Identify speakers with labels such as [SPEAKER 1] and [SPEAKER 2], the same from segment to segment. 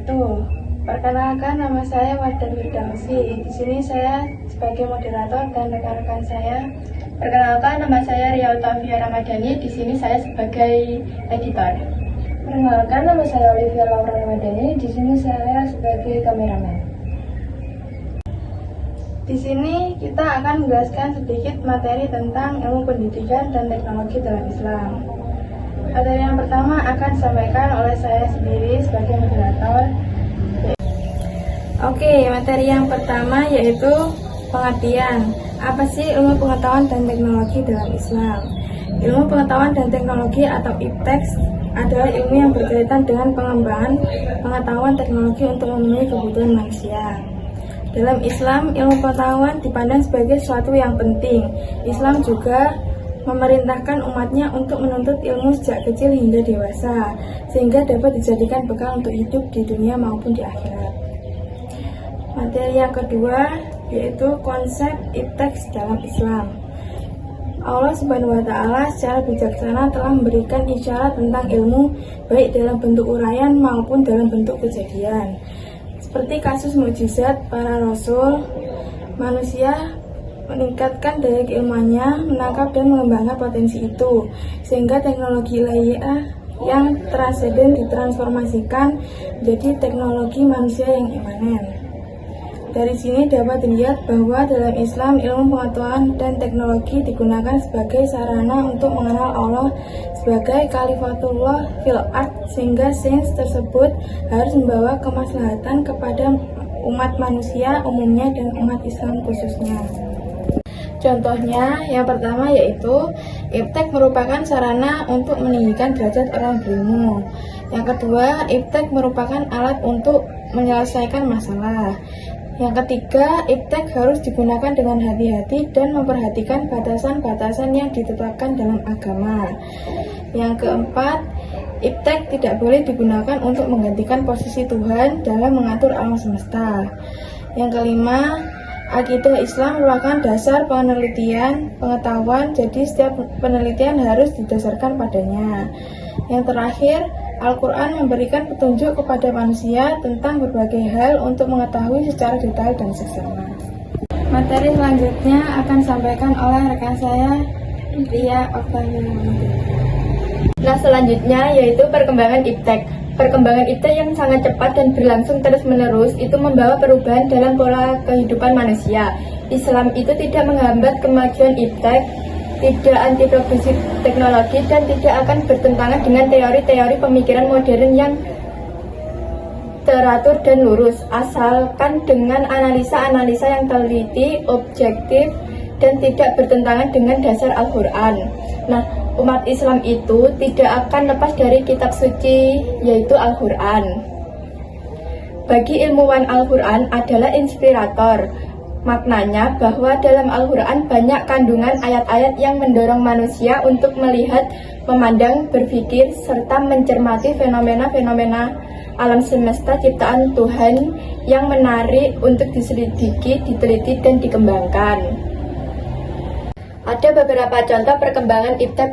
[SPEAKER 1] wabarakatuh. Perkenalkan, nama saya Wardah Firdausi. Di sini saya sebagai moderator dan rekan-rekan saya.
[SPEAKER 2] Perkenalkan, nama saya Ria Utavia Ramadhani. Di sini saya sebagai editor.
[SPEAKER 3] Perkenalkan, nama saya Olivia Laura Ramadhani. Di sini saya sebagai kameramen.
[SPEAKER 1] Di sini kita akan menjelaskan sedikit materi tentang ilmu pendidikan dan teknologi dalam Islam. Materi yang pertama akan disampaikan oleh saya sendiri sebagai moderator. Oke, materi yang pertama yaitu pengertian. Apa sih ilmu pengetahuan dan teknologi dalam Islam? Ilmu pengetahuan dan teknologi atau IPTEK adalah ilmu yang berkaitan dengan pengembangan pengetahuan teknologi untuk memenuhi kebutuhan manusia. Dalam Islam, ilmu pengetahuan dipandang sebagai sesuatu yang penting. Islam juga memerintahkan umatnya untuk menuntut ilmu sejak kecil hingga dewasa, sehingga dapat dijadikan bekal untuk hidup di dunia maupun di akhirat. Materi yang kedua yaitu konsep IPTEK dalam Islam. Allah Subhanahu wa Ta'ala secara bijaksana telah memberikan isyarat tentang ilmu baik dalam bentuk uraian maupun dalam bentuk kejadian. Seperti kasus mukjizat para rasul, manusia meningkatkan daya keilmuannya, menangkap dan mengembangkan potensi itu, sehingga teknologi ilahiyah yang transenden ditransformasikan menjadi teknologi manusia yang imanen. Dari sini dapat dilihat bahwa dalam Islam ilmu pengetahuan dan teknologi digunakan sebagai sarana untuk mengenal Allah sebagai Khalifatullah fil ard, sehingga sains tersebut harus membawa kemaslahatan kepada umat manusia umumnya dan umat Islam khususnya. Contohnya, yang pertama yaitu IPTEK merupakan sarana untuk meninggikan derajat orang berilmu. Yang kedua, IPTEK merupakan alat untuk menyelesaikan masalah. Yang ketiga, IPTEK harus digunakan dengan hati-hati dan memperhatikan batasan-batasan yang ditetapkan dalam agama. Yang keempat, IPTEK tidak boleh digunakan untuk menggantikan posisi Tuhan dalam mengatur alam semesta. Yang kelima, akidah Islam merupakan dasar penelitian pengetahuan, jadi setiap penelitian harus didasarkan padanya. Yang terakhir, Al-Quran memberikan petunjuk kepada manusia tentang berbagai hal untuk mengetahui secara detail dan seksama. Materi selanjutnya akan disampaikan oleh rekan saya, Ria Utavia.
[SPEAKER 2] Nah, selanjutnya yaitu perkembangan IPTEK. Perkembangan IPTEK yang sangat cepat dan berlangsung terus-menerus itu membawa perubahan dalam pola kehidupan manusia. Islam itu tidak menghambat kemajuan IPTEK, tidak anti progresif teknologi, dan tidak akan bertentangan dengan teori-teori pemikiran modern yang teratur dan lurus, asalkan dengan analisa-analisa yang teliti, objektif, dan tidak bertentangan dengan dasar Al-Quran. Nah, umat Islam itu tidak akan lepas dari kitab suci, yaitu Al-Quran. Bagi ilmuwan, Al-Quran adalah inspirator. Maknanya bahwa dalam Al-Quran banyak kandungan ayat-ayat yang mendorong manusia untuk melihat, memandang, berpikir, serta mencermati fenomena-fenomena alam semesta ciptaan Tuhan yang menarik untuk diselidiki, diteliti, dan dikembangkan. Ada beberapa contoh perkembangan IPTEK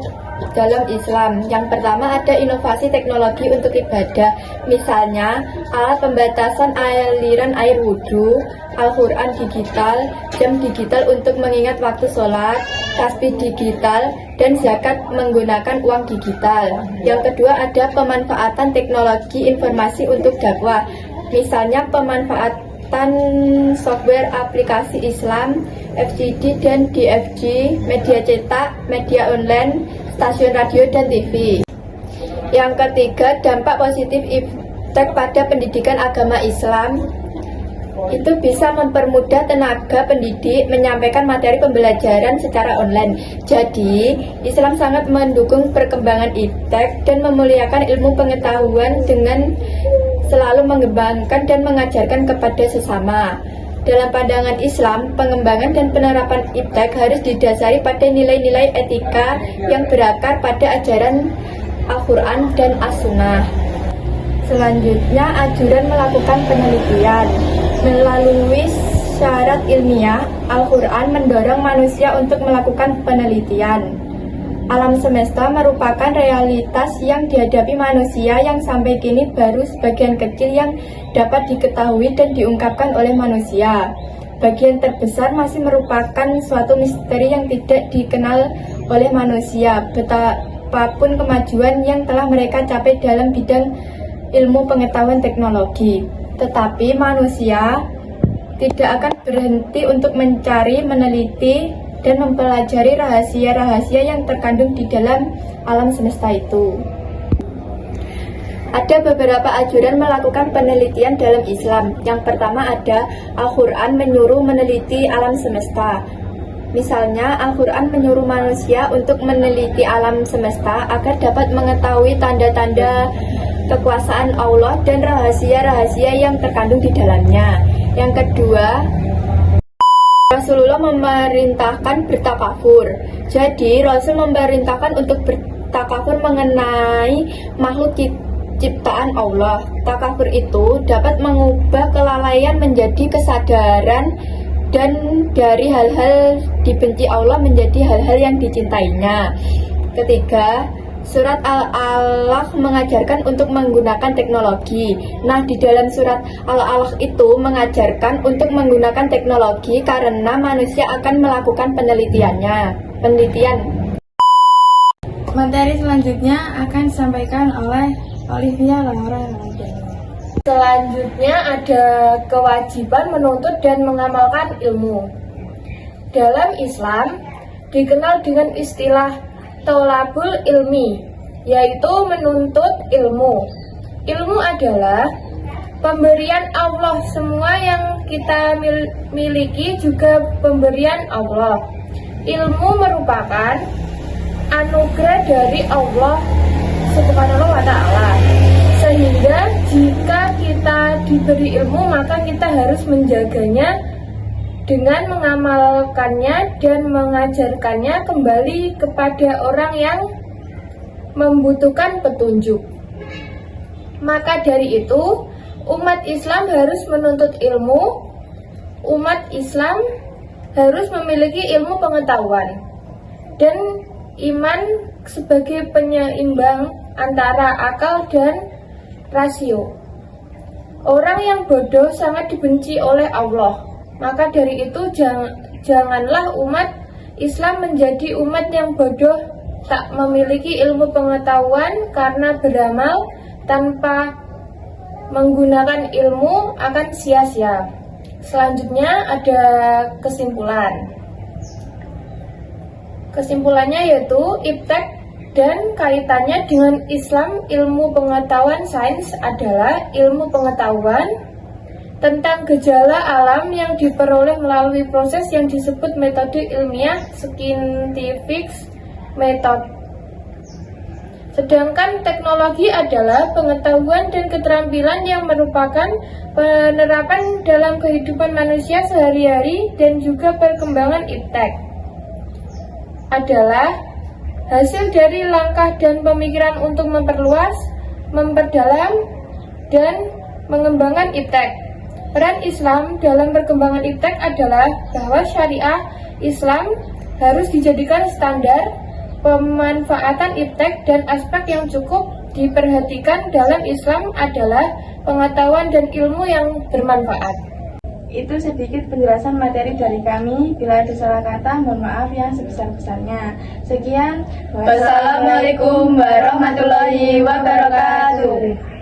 [SPEAKER 2] dalam Islam. Yang pertama, ada inovasi teknologi untuk ibadah. Misalnya, alat pembatasan aliran air wudhu, Al-Quran digital, jam digital untuk mengingat waktu sholat, tasbih digital, dan zakat menggunakan uang digital. Yang kedua, ada pemanfaatan teknologi informasi untuk dakwah. Misalnya, pemanfaatan software aplikasi Islam, FCD dan DFG, media cetak, media online, stasiun radio dan TV. Yang ketiga, dampak positif IPTEK pada pendidikan agama Islam. Itu bisa mempermudah tenaga pendidik menyampaikan materi pembelajaran secara online. Jadi, Islam sangat mendukung perkembangan IPTEK dan memuliakan ilmu pengetahuan dengan selalu mengembangkan dan mengajarkan kepada sesama. Dalam pandangan Islam, pengembangan dan penerapan IPTEK harus didasari pada nilai-nilai etika yang berakar pada ajaran Al-Quran dan As-Sunnah. Selanjutnya, anjuran melakukan penelitian. Melalui syarat ilmiah, Al-Quran mendorong manusia untuk melakukan penelitian. Alam semesta merupakan realitas yang dihadapi manusia yang sampai kini baru sebagian kecil yang dapat diketahui dan diungkapkan oleh manusia. Bagian terbesar masih merupakan suatu misteri yang tidak dikenal oleh manusia, betapapun kemajuan yang telah mereka capai dalam bidang ilmu pengetahuan teknologi. Tetapi manusia tidak akan berhenti untuk mencari, meneliti, dan mempelajari rahasia-rahasia yang terkandung di dalam alam semesta itu. Ada beberapa ajaran melakukan penelitian dalam Islam. Yang pertama ada Al-Quran menyuruh meneliti alam semesta. Misalnya, Al-Quran menyuruh manusia untuk meneliti alam semesta agar dapat mengetahui tanda-tanda kekuasaan Allah dan rahasia-rahasia yang terkandung di dalamnya. Yang kedua, Rasulullah memerintahkan bertakafur. Jadi, Rasul memerintahkan untuk bertakafur mengenai makhluk ciptaan Allah. Takafur itu dapat mengubah kelalaian menjadi kesadaran dan dari hal-hal dibenci Allah menjadi hal-hal yang dicintainya. Ketiga, Surat Al-Alaq mengajarkan untuk menggunakan teknologi. Nah, di dalam surat Al-Alaq itu mengajarkan untuk menggunakan teknologi karena manusia akan melakukan penelitian.
[SPEAKER 1] Materi selanjutnya akan disampaikan oleh Olivia Laura.
[SPEAKER 3] Selanjutnya ada kewajiban menuntut dan mengamalkan ilmu. Dalam Islam dikenal dengan istilah tolabul ilmi, yaitu menuntut ilmu. Ilmu adalah pemberian Allah. Semua yang kita miliki juga pemberian Allah. Ilmu merupakan anugerah dari Allah Subhanahu wa ta'ala. Sehingga jika kita diberi ilmu, maka kita harus menjaganya dengan mengamalkannya dan mengajarkannya kembali kepada orang yang membutuhkan petunjuk. Maka dari itu, umat Islam harus menuntut ilmu. Umat Islam harus memiliki ilmu pengetahuan dan iman sebagai penyeimbang antara akal dan rasio. Orang yang bodoh sangat dibenci oleh Allah. Maka dari itu janganlah umat Islam menjadi umat yang bodoh, tak memiliki ilmu pengetahuan karena beramal tanpa menggunakan ilmu akan sia-sia. Selanjutnya ada kesimpulan. Kesimpulannya yaitu iptek dan kaitannya dengan Islam, ilmu pengetahuan sains adalah ilmu pengetahuan tentang gejala alam yang diperoleh melalui proses yang disebut metode ilmiah scientific method. Sedangkan teknologi adalah pengetahuan dan keterampilan yang merupakan penerapan dalam kehidupan manusia sehari-hari, dan juga perkembangan iptek adalah hasil dari langkah dan pemikiran untuk memperluas, memperdalam, dan mengembangkan iptek. Peran Islam dalam perkembangan iptek adalah bahwa syariah Islam harus dijadikan standar pemanfaatan iptek, dan aspek yang cukup diperhatikan dalam Islam adalah pengetahuan dan ilmu yang bermanfaat.
[SPEAKER 1] Itu sedikit penjelasan materi dari kami. Bila ada salah kata, mohon maaf yang sebesar-besarnya. Sekian.
[SPEAKER 2] Wassalamualaikum warahmatullahi wabarakatuh.